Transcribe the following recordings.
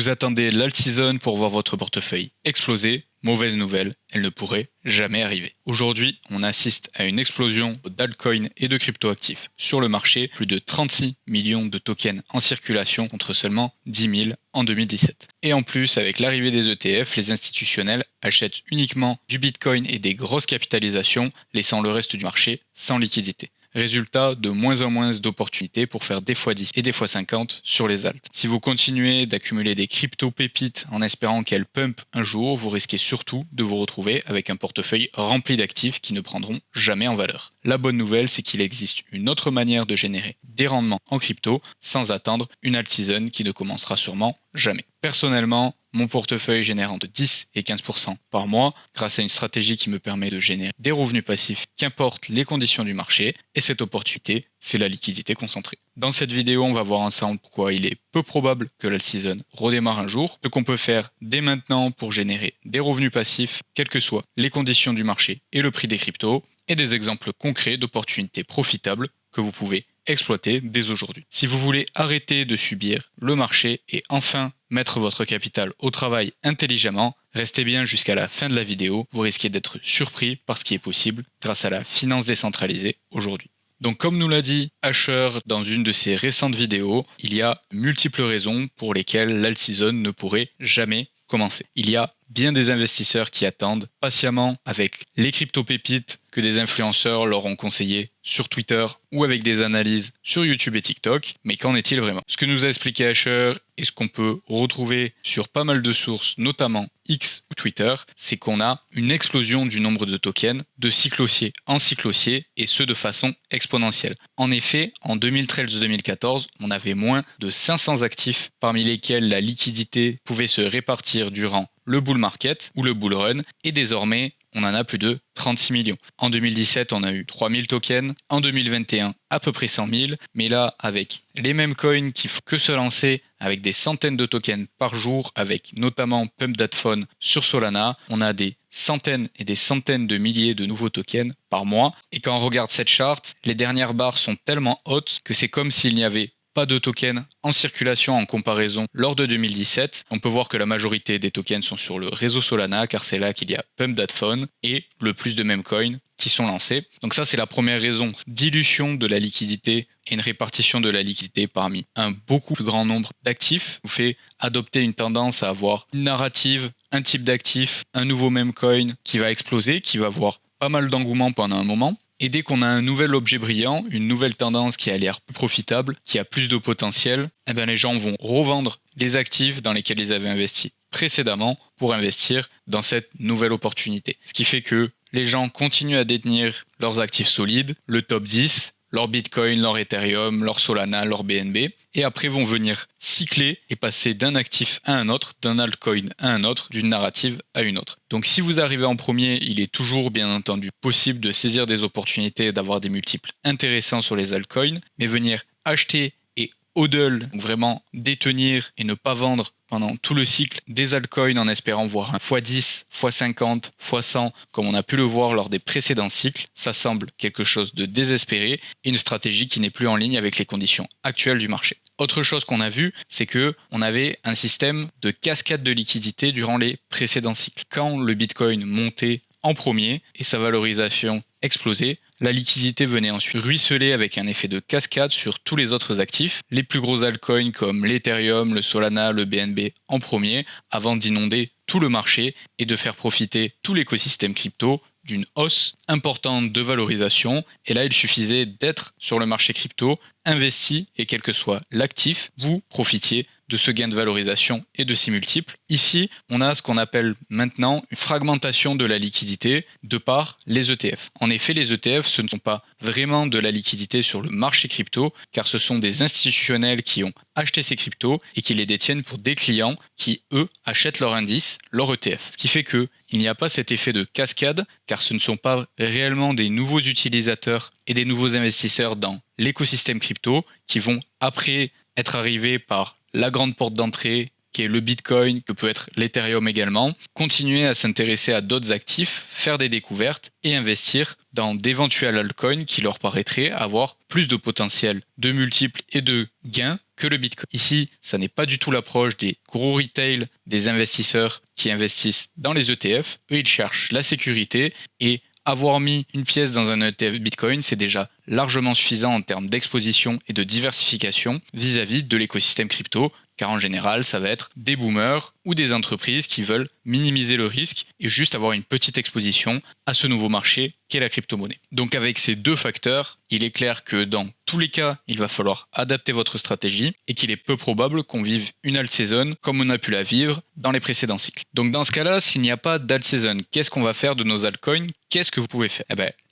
Vous attendez l'alt season pour voir votre portefeuille exploser. Mauvaise nouvelle, elle ne pourrait jamais arriver. Aujourd'hui, on assiste à une explosion d'altcoins et de cryptoactifs sur le marché. Plus de 36 millions de tokens en circulation contre seulement 10 000 en 2017. Et en plus, avec l'arrivée des ETF, les institutionnels achètent uniquement du Bitcoin et des grosses capitalisations, laissant le reste du marché sans liquidité. Résultat, de moins en moins d'opportunités pour faire des x10 et des x50 sur les alts. Si vous continuez d'accumuler des crypto-pépites en espérant qu'elles pump un jour, vous risquez surtout de vous retrouver avec un portefeuille rempli d'actifs qui ne prendront jamais en valeur. La bonne nouvelle, c'est qu'il existe une autre manière de générer des rendements en crypto sans attendre une alt season qui ne commencera sûrement jamais. Personnellement, mon portefeuille génère entre 10 et 15% par mois grâce à une stratégie qui me permet de générer des revenus passifs qu'importent les conditions du marché, et cette opportunité, c'est la liquidité concentrée. Dans cette vidéo, on va voir ensemble pourquoi il est peu probable que l'alt season redémarre un jour, ce qu'on peut faire dès maintenant pour générer des revenus passifs, quelles que soient les conditions du marché et le prix des cryptos, et des exemples concrets d'opportunités profitables que vous pouvez exploiter dès aujourd'hui. Si vous voulez arrêter de subir le marché et enfin mettre votre capital au travail intelligemment, restez bien jusqu'à la fin de la vidéo, vous risquez d'être surpris par ce qui est possible grâce à la finance décentralisée aujourd'hui. Donc comme nous l'a dit Asher dans une de ses récentes vidéos, il y a multiples raisons pour lesquelles l'alt season ne pourrait jamais commencer. Il y a bien des investisseurs qui attendent patiemment avec les crypto-pépites que des influenceurs leur ont conseillé sur Twitter ou avec des analyses sur YouTube et TikTok. Mais qu'en est-il vraiment? Ce que nous a expliqué Asher et ce qu'on peut retrouver sur pas mal de sources, notamment X ou Twitter, c'est qu'on a une explosion du nombre de tokens de cycle haussier en cycle haussier, et ce de façon exponentielle. En effet, en 2013-2014, on avait moins de 500 actifs parmi lesquels la liquidité pouvait se répartir durant le bull market ou le bull run, et désormais on en a plus de 36 millions. En 2017, on a eu 3000 tokens, en 2021 à peu près 100 000, mais là avec les mêmes coins qui font que se lancer avec des centaines de tokens par jour, avec notamment Pump That Fun sur Solana, on a des centaines et des centaines de milliers de nouveaux tokens par mois. Et quand on regarde cette charte, les dernières barres sont tellement hautes que c'est comme s'il n'y avait pas de tokens en circulation en comparaison lors de 2017. On peut voir que la majorité des tokens sont sur le réseau Solana, car c'est là qu'il y a Pump That Fun et le plus de meme coins qui sont lancés. Donc ça, c'est la première raison. Dilution de la liquidité et une répartition de la liquidité parmi un beaucoup plus grand nombre d'actifs vous fait adopter une tendance à avoir une narrative, un type d'actif, un nouveau meme coin qui va exploser, qui va avoir pas mal d'engouement pendant un moment. Et dès qu'on a un nouvel objet brillant, une nouvelle tendance qui a l'air plus profitable, qui a plus de potentiel, eh bien les gens vont revendre les actifs dans lesquels ils avaient investi précédemment pour investir dans cette nouvelle opportunité. Ce qui fait que les gens continuent à détenir leurs actifs solides, le top 10, leur Bitcoin, leur Ethereum, leur Solana, leur BNB, et après vont venir cycler et passer d'un actif à un autre, d'un altcoin à un autre, d'une narrative à une autre. Donc si vous arrivez en premier, il est toujours bien entendu possible de saisir des opportunités et d'avoir des multiples intéressants sur les altcoins, mais venir acheter et hodl, donc vraiment détenir et ne pas vendre pendant tout le cycle des altcoins en espérant voir un x10, x50, x100 comme on a pu le voir lors des précédents cycles, ça semble quelque chose de désespéré et une stratégie qui n'est plus en ligne avec les conditions actuelles du marché. Autre chose qu'on a vu, c'est que on avait un système de cascade de liquidité durant les précédents cycles. Quand le Bitcoin montait en premier et sa valorisation explosait, la liquidité venait ensuite ruisseler avec un effet de cascade sur tous les autres actifs, les plus gros altcoins comme l'Ethereum, le Solana, le BNB en premier, avant d'inonder tout le marché et de faire profiter tout l'écosystème crypto d'une hausse importante de valorisation. Et là, il suffisait d'être sur le marché crypto, investi, et quel que soit l'actif, vous profitiez de ce gain de valorisation et de ses multiples. Ici, on a ce qu'on appelle maintenant une fragmentation de la liquidité de par les ETF. En effet, les ETF, ce ne sont pas vraiment de la liquidité sur le marché crypto, car ce sont des institutionnels qui ont acheté ces cryptos et qui les détiennent pour des clients qui, eux, achètent leur indice, leur ETF. Ce qui fait que il n'y a pas cet effet de cascade, car ce ne sont pas réellement des nouveaux utilisateurs et des nouveaux investisseurs dans l'écosystème crypto qui vont après être arrivés par la grande porte d'entrée qui est le Bitcoin, que peut être l'Ethereum également, continuer à s'intéresser à d'autres actifs, faire des découvertes et investir dans d'éventuels altcoins qui leur paraîtraient avoir plus de potentiel de multiples et de gains que le Bitcoin. Ici, ça n'est pas du tout l'approche des gros retail, des investisseurs qui investissent dans les ETF. Eux, ils cherchent la sécurité et avoir mis une pièce dans un ETF Bitcoin, c'est déjà largement suffisant en termes d'exposition et de diversification vis-à-vis de l'écosystème crypto, car en général, ça va être des boomers ou des entreprises qui veulent minimiser le risque et juste avoir une petite exposition à ce nouveau marché qu'est la crypto-monnaie. Donc avec ces deux facteurs, il est clair que dans tous les cas, il va falloir adapter votre stratégie et qu'il est peu probable qu'on vive une alt season comme on a pu la vivre dans les précédents cycles. Donc dans ce cas-là, s'il n'y a pas d'alt season, qu'est-ce qu'on va faire de nos altcoins? Qu'est-ce que vous pouvez faire?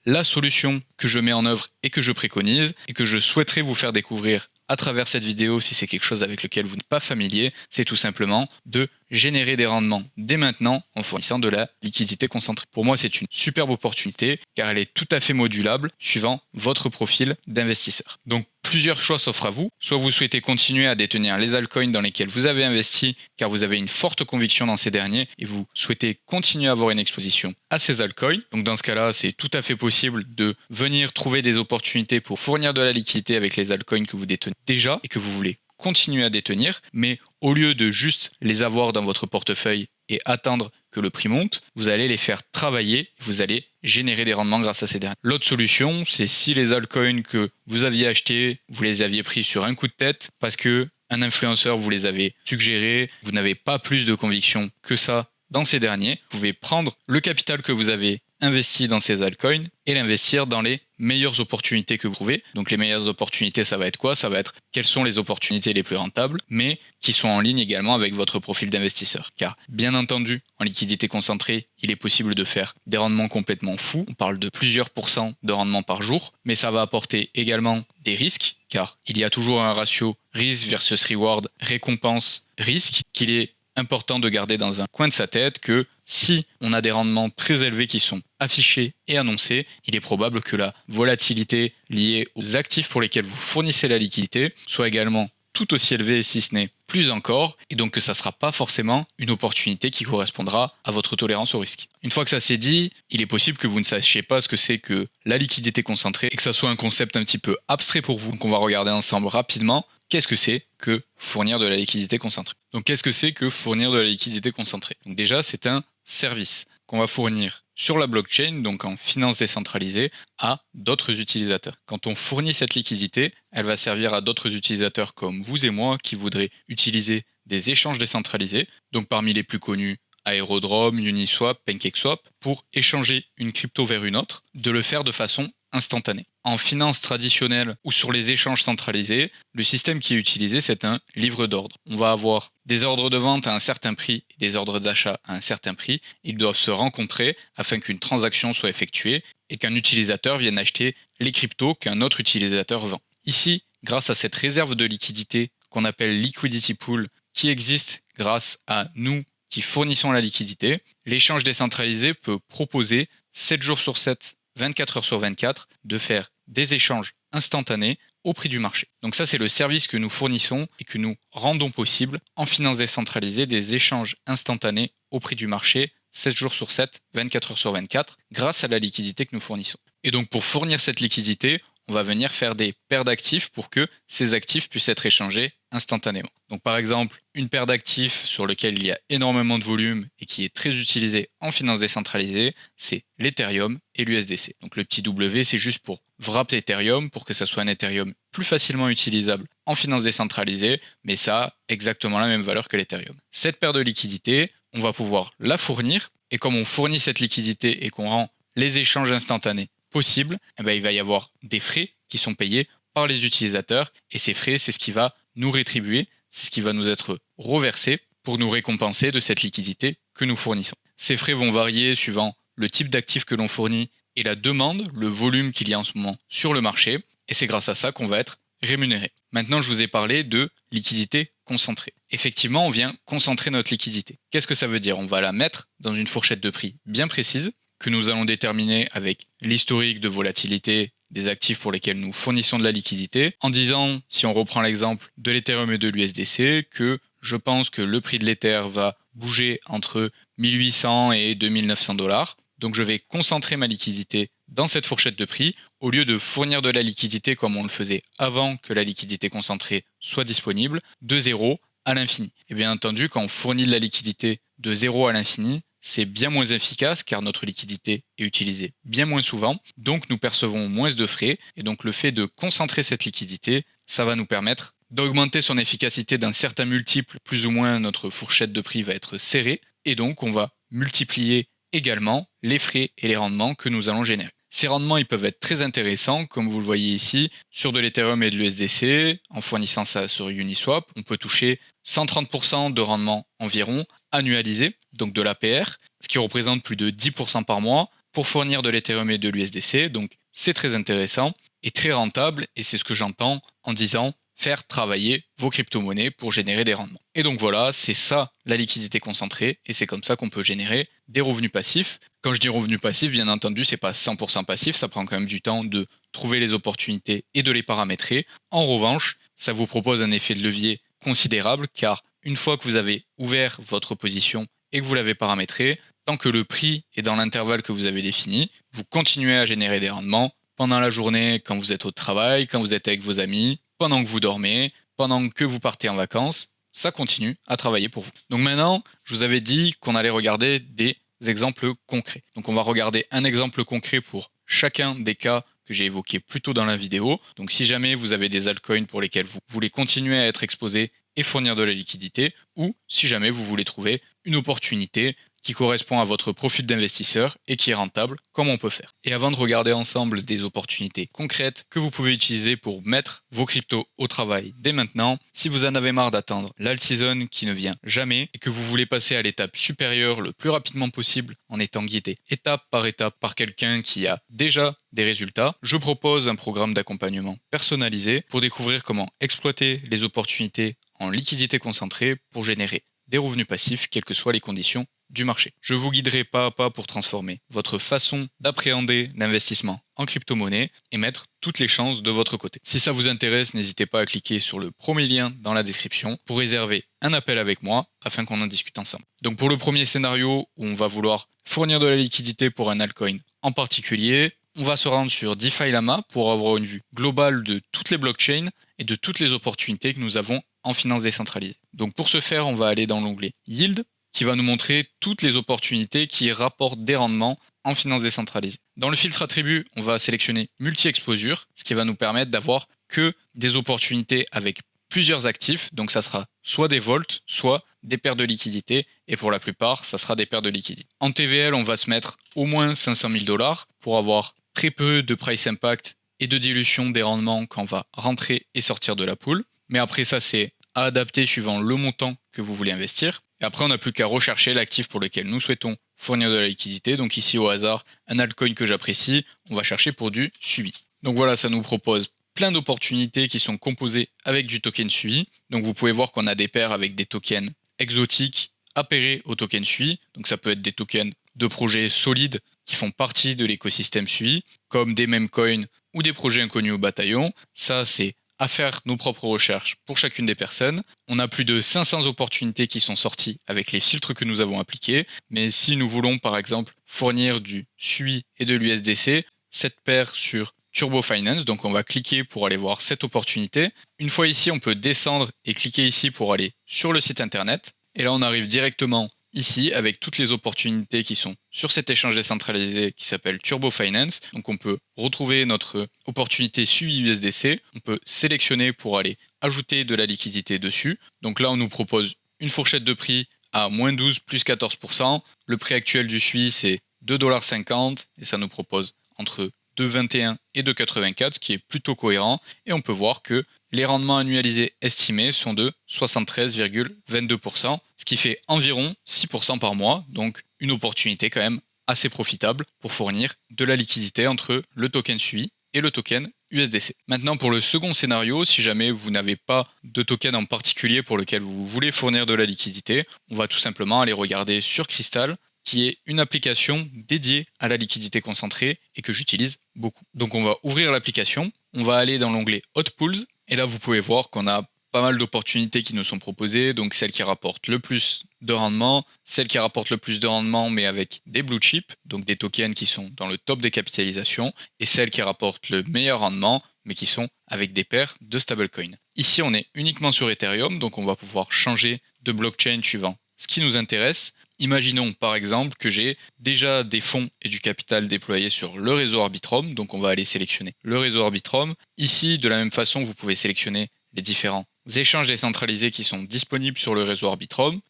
La solution que je mets en œuvre et que je préconise et que je souhaiterais vous faire découvrir à travers cette vidéo, si c'est quelque chose avec lequel vous n'êtes pas familier, c'est tout simplement de générer des rendements dès maintenant en fournissant de la liquidité concentrée. Pour moi, c'est une superbe opportunité car elle est tout à fait modulable suivant votre profil d'investisseur. Donc, plusieurs choix s'offrent à vous. Soit vous souhaitez continuer à détenir les altcoins dans lesquels vous avez investi car vous avez une forte conviction dans ces derniers et vous souhaitez continuer à avoir une exposition à ces altcoins. Donc, dans ce cas-là, c'est tout à fait possible de venir trouver des opportunités pour fournir de la liquidité avec les altcoins que vous détenez déjà et que vous voulez continuer à détenir, mais au lieu de juste les avoir dans votre portefeuille et attendre que le prix monte, vous allez les faire travailler, vous allez générer des rendements grâce à ces derniers. L'autre solution, c'est si les altcoins que vous aviez achetés, vous les aviez pris sur un coup de tête parce que un influenceur vous les avait suggérés, vous n'avez pas plus de conviction que ça dans ces derniers, vous pouvez prendre le capital que vous avez investi dans ces altcoins et l'investir dans les meilleures opportunités que vous trouvez. Donc les meilleures opportunités, ça va être quoi? Ça va être quelles sont les opportunités les plus rentables, mais qui sont en ligne également avec votre profil d'investisseur. Car bien entendu, en liquidité concentrée, il est possible de faire des rendements complètement fous. On parle de plusieurs pourcents de rendement par jour, mais ça va apporter également des risques, car il y a toujours un ratio risque versus reward, récompense, risque, qu'il est important de garder dans un coin de sa tête que si on a des rendements très élevés qui sont affichés et annoncés, il est probable que la volatilité liée aux actifs pour lesquels vous fournissez la liquidité soit également tout aussi élevée, si ce n'est plus encore, et donc que ça ne sera pas forcément une opportunité qui correspondra à votre tolérance au risque. Une fois que ça s'est dit, il est possible que vous ne sachiez pas ce que c'est que la liquidité concentrée et que ça soit un concept un petit peu abstrait pour vous. Donc on va regarder ensemble rapidement qu'est-ce que c'est que fournir de la liquidité concentrée. Donc qu'est-ce que c'est que fournir de la liquidité concentrée? Donc déjà, c'est un service qu'on va fournir sur la blockchain, donc en finance décentralisée, à d'autres utilisateurs. Quand on fournit cette liquidité, elle va servir à d'autres utilisateurs comme vous et moi qui voudraient utiliser des échanges décentralisés, donc parmi les plus connus, Aerodrome, Uniswap, PancakeSwap, pour échanger une crypto vers une autre, de le faire de façon instantanée. En finance traditionnelle ou sur les échanges centralisés, le système qui est utilisé, c'est un livre d'ordre. On va avoir des ordres de vente à un certain prix et des ordres d'achat à un certain prix. Ils doivent se rencontrer afin qu'une transaction soit effectuée et qu'un utilisateur vienne acheter les cryptos qu'un autre utilisateur vend. Ici, grâce à cette réserve de liquidité qu'on appelle liquidity pool, qui existe grâce à nous qui fournissons la liquidité, l'échange décentralisé peut proposer 7 jours sur 7, 24 heures sur 24, de faire des échanges instantanés au prix du marché. Donc ça, c'est le service que nous fournissons et que nous rendons possible en finance décentralisée, des échanges instantanés au prix du marché, 7 jours sur 7, 24 heures sur 24, grâce à la liquidité que nous fournissons. Et donc pour fournir cette liquidité, on va venir faire des paires d'actifs pour que ces actifs puissent être échangés instantanément. Donc par exemple, une paire d'actifs sur lequel il y a énormément de volume et qui est très utilisée en finance décentralisée, c'est l'Ethereum et l'USDC. Donc le petit W, c'est juste pour wrap Ethereum, pour que ça soit un Ethereum plus facilement utilisable en finance décentralisée, mais ça a exactement la même valeur que l'Ethereum. Cette paire de liquidité, on va pouvoir la fournir, et comme on fournit cette liquidité et qu'on rend les échanges instantanés possibles, il va y avoir des frais qui sont payés par les utilisateurs, et ces frais, c'est ce qui va nous rétribuer, c'est ce qui va nous être reversé pour nous récompenser de cette liquidité que nous fournissons. Ces frais vont varier suivant le type d'actif que l'on fournit et la demande, le volume qu'il y a en ce moment sur le marché, et c'est grâce à ça qu'on va être rémunéré. Maintenant, je vous ai parlé de liquidité concentrée. Effectivement, on vient concentrer notre liquidité. Qu'est-ce que ça veut dire? On va la mettre dans une fourchette de prix bien précise, que nous allons déterminer avec l'historique de volatilité des actifs pour lesquels nous fournissons de la liquidité, en disant, si on reprend l'exemple de l'Ethereum et de l'USDC, que je pense que le prix de l'Ether va bouger entre 1800 et 2900 $. Donc je vais concentrer ma liquidité dans cette fourchette de prix, au lieu de fournir de la liquidité comme on le faisait avant que la liquidité concentrée soit disponible, de 0 à l'infini. Et bien entendu, quand on fournit de la liquidité de 0 à l'infini, c'est bien moins efficace car notre liquidité est utilisée bien moins souvent, donc nous percevons moins de frais, et donc le fait de concentrer cette liquidité, ça va nous permettre d'augmenter son efficacité d'un certain multiple, plus ou moins notre fourchette de prix va être serrée, et donc on va multiplier également les frais et les rendements que nous allons générer. Ces rendements ils peuvent être très intéressants, comme vous le voyez ici, sur de l'Ethereum et de l'USDC, en fournissant ça sur Uniswap, on peut toucher 130% de rendement environ annualisé, donc de l'APR, ce qui représente plus de 10% par mois pour fournir de l'Ethereum et de l'USDC, donc c'est très intéressant et très rentable, et c'est ce que j'entends en disant faire travailler vos crypto-monnaies pour générer des rendements. Et donc voilà, c'est ça la liquidité concentrée, et c'est comme ça qu'on peut générer des revenus passifs. Quand je dis revenus passifs, bien entendu, c'est pas 100% passif, ça prend quand même du temps de trouver les opportunités et de les paramétrer. En revanche, ça vous propose un effet de levier considérable, car une fois que vous avez ouvert votre position et que vous l'avez paramétré, tant que le prix est dans l'intervalle que vous avez défini, vous continuez à générer des rendements pendant la journée, quand vous êtes au travail, quand vous êtes avec vos amis, pendant que vous dormez, pendant que vous partez en vacances, ça continue à travailler pour vous. Donc maintenant, je vous avais dit qu'on allait regarder des exemples concrets. Donc on va regarder un exemple concret pour chacun des cas que j'ai évoqués plus tôt dans la vidéo. Donc si jamais vous avez des altcoins pour lesquels vous voulez continuer à être exposé et fournir de la liquidité, ou si jamais vous voulez trouver une opportunité qui correspond à votre profil d'investisseur et qui est rentable, comme on peut faire. Et avant de regarder ensemble des opportunités concrètes que vous pouvez utiliser pour mettre vos cryptos au travail dès maintenant, si vous en avez marre d'attendre l'alt season qui ne vient jamais et que vous voulez passer à l'étape supérieure le plus rapidement possible en étant guidé étape par quelqu'un qui a déjà des résultats, je propose un programme d'accompagnement personnalisé pour découvrir comment exploiter les opportunités en liquidité concentrée pour générer des revenus passifs, quelles que soient les conditions du marché. Je vous guiderai pas à pas pour transformer votre façon d'appréhender l'investissement en crypto-monnaie et mettre toutes les chances de votre côté. Si ça vous intéresse, n'hésitez pas à cliquer sur le premier lien dans la description pour réserver un appel avec moi afin qu'on en discute ensemble. Donc pour le premier scénario où on va vouloir fournir de la liquidité pour un altcoin en particulier, on va se rendre sur DeFi Lama pour avoir une vue globale de toutes les blockchains et de toutes les opportunités que nous avons en finance décentralisée. Donc pour ce faire, on va aller dans l'onglet Yield qui va nous montrer toutes les opportunités qui rapportent des rendements en finance décentralisée. Dans le filtre attributs, on va sélectionner multi-exposure, ce qui va nous permettre d'avoir que des opportunités avec plusieurs actifs, donc ça sera soit des vaults, soit des paires de liquidités, et pour la plupart, ça sera des paires de liquidités. En TVL, on va se mettre au moins 500 000 $ pour avoir très peu de price impact et de dilution des rendements quand on va rentrer et sortir de la pool. Mais après ça, c'est à adapter suivant le montant que vous voulez investir. Et après, on n'a plus qu'à rechercher l'actif pour lequel nous souhaitons fournir de la liquidité. Donc ici, au hasard, un altcoin que j'apprécie, on va chercher pour du suivi. Donc voilà, ça nous propose plein d'opportunités qui sont composées avec du token SUI. Donc vous pouvez voir qu'on a des paires avec des tokens exotiques appairés au token SUI. Donc ça peut être des tokens de projets solides qui font partie de l'écosystème SUI, comme des meme coins ou des projets inconnus au bataillon. Ça, c'est à faire nos propres recherches pour chacune des personnes. On a plus de 500 opportunités qui sont sorties avec les filtres que nous avons appliqués. Mais si nous voulons par exemple fournir du SUI et de l'USDC, cette paire sur Turbo Finance, donc on va cliquer pour aller voir cette opportunité. Une fois ici, on peut descendre et cliquer ici pour aller sur le site internet. Et là, on arrive directement ici avec toutes les opportunités qui sont sur cet échange décentralisé qui s'appelle Turbo Finance. Donc on peut retrouver notre opportunité SUI USDC, on peut sélectionner pour aller ajouter de la liquidité dessus. Donc là on nous propose une fourchette de prix à moins 12 plus 14%. Le prix actuel du SUI c'est 2,50$ et ça nous propose entre 2,21 et 2,84, ce qui est plutôt cohérent. Et on peut voir que les rendements annualisés estimés sont de 73,22%, ce qui fait environ 6% par mois, donc une opportunité quand même assez profitable pour fournir de la liquidité entre le token SUI et le token USDC. Maintenant pour le second scénario, si jamais vous n'avez pas de token en particulier pour lequel vous voulez fournir de la liquidité, on va tout simplement aller regarder sur Crystal, qui est une application dédiée à la liquidité concentrée et que j'utilise beaucoup. Donc on va ouvrir l'application, on va aller dans l'onglet Hot Pools, et là vous pouvez voir qu'on a pas mal d'opportunités qui nous sont proposées, donc celles qui rapportent le plus de rendement, celle qui rapporte le plus de rendement mais avec des blue chips, donc des tokens qui sont dans le top des capitalisations, et celle qui rapporte le meilleur rendement mais qui sont avec des paires de stablecoins. Ici on est uniquement sur Ethereum, donc on va pouvoir changer de blockchain suivant ce qui nous intéresse. Imaginons par exemple que j'ai déjà des fonds et du capital déployés sur le réseau Arbitrum, donc on va aller sélectionner le réseau Arbitrum. Ici, de la même façon, vous pouvez sélectionner les différents échanges décentralisés qui sont disponibles sur le réseau Arbitrum,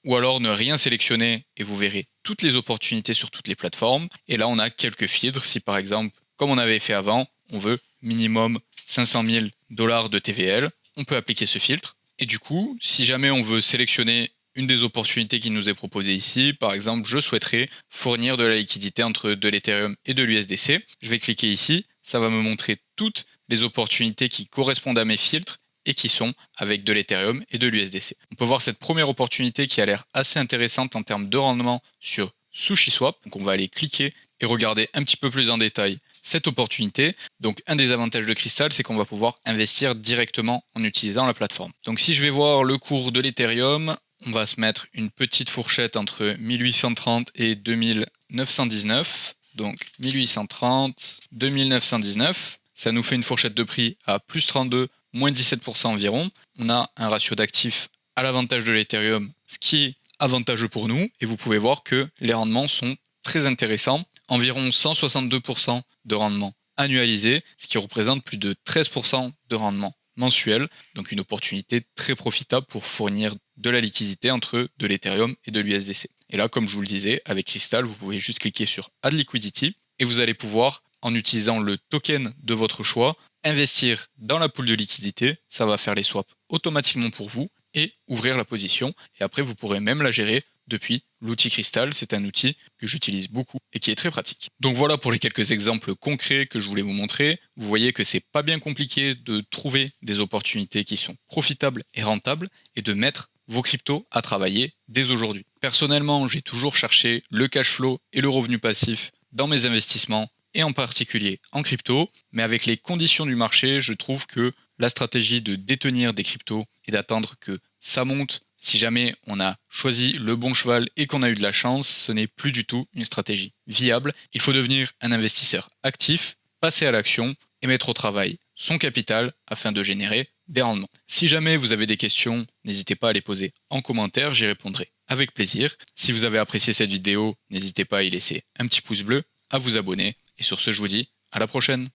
ou alors ne rien sélectionner et vous verrez toutes les opportunités sur toutes les plateformes. Et là, on a quelques filtres. Si par exemple, comme on avait fait avant, on veut minimum 500 000 $ de TVL, on peut appliquer ce filtre. Et du coup, si jamais on veut sélectionner une des opportunités qui nous est proposée ici, par exemple, je souhaiterais fournir de la liquidité entre de l'Ethereum et de l'USDC. Je vais cliquer ici, ça va me montrer toutes les opportunités qui correspondent à mes filtres et qui sont avec de l'Ethereum et de l'USDC. On peut voir cette première opportunité qui a l'air assez intéressante en termes de rendement sur SushiSwap. Donc on va aller cliquer et regarder un petit peu plus en détail cette opportunité. Donc un des avantages de Crystal, c'est qu'on va pouvoir investir directement en utilisant la plateforme. Donc si je vais voir le cours de l'Ethereum, on va se mettre une petite fourchette entre 1830 et 2919. Donc 1830, 2919. Ça nous fait une fourchette de prix à plus 32, moins 17% environ. On a un ratio d'actifs à l'avantage de l'Ethereum, ce qui est avantageux pour nous. Et vous pouvez voir que les rendements sont très intéressants. Environ 162% de rendement annualisé, ce qui représente plus de 13% de rendement mensuel, donc une opportunité très profitable pour fournir de la liquidité entre de l'Ethereum et de l'USDC. Et là, comme je vous le disais, avec Crystal, vous pouvez juste cliquer sur Add Liquidity et vous allez pouvoir, en utilisant le token de votre choix, investir dans la pool de liquidité. Ça va faire les swaps automatiquement pour vous et ouvrir la position. Et après, vous pourrez même la gérer depuis l'outil Crystal. C'est un outil que j'utilise beaucoup et qui est très pratique. Donc voilà pour les quelques exemples concrets que je voulais vous montrer. Vous voyez que c'est pas bien compliqué de trouver des opportunités qui sont profitables et rentables et de mettre vos cryptos à travailler dès aujourd'hui. Personnellement, j'ai toujours cherché le cash flow et le revenu passif dans mes investissements et en particulier en crypto, mais avec les conditions du marché, je trouve que la stratégie de détenir des cryptos et d'attendre que ça monte, si jamais on a choisi le bon cheval et qu'on a eu de la chance, ce n'est plus du tout une stratégie viable. Il faut devenir un investisseur actif, passer à l'action et mettre au travail son capital afin de générer des rendements. Si jamais vous avez des questions, n'hésitez pas à les poser en commentaire, j'y répondrai avec plaisir. Si vous avez apprécié cette vidéo, n'hésitez pas à y laisser un petit pouce bleu, à vous abonner. Et sur ce, je vous dis à la prochaine.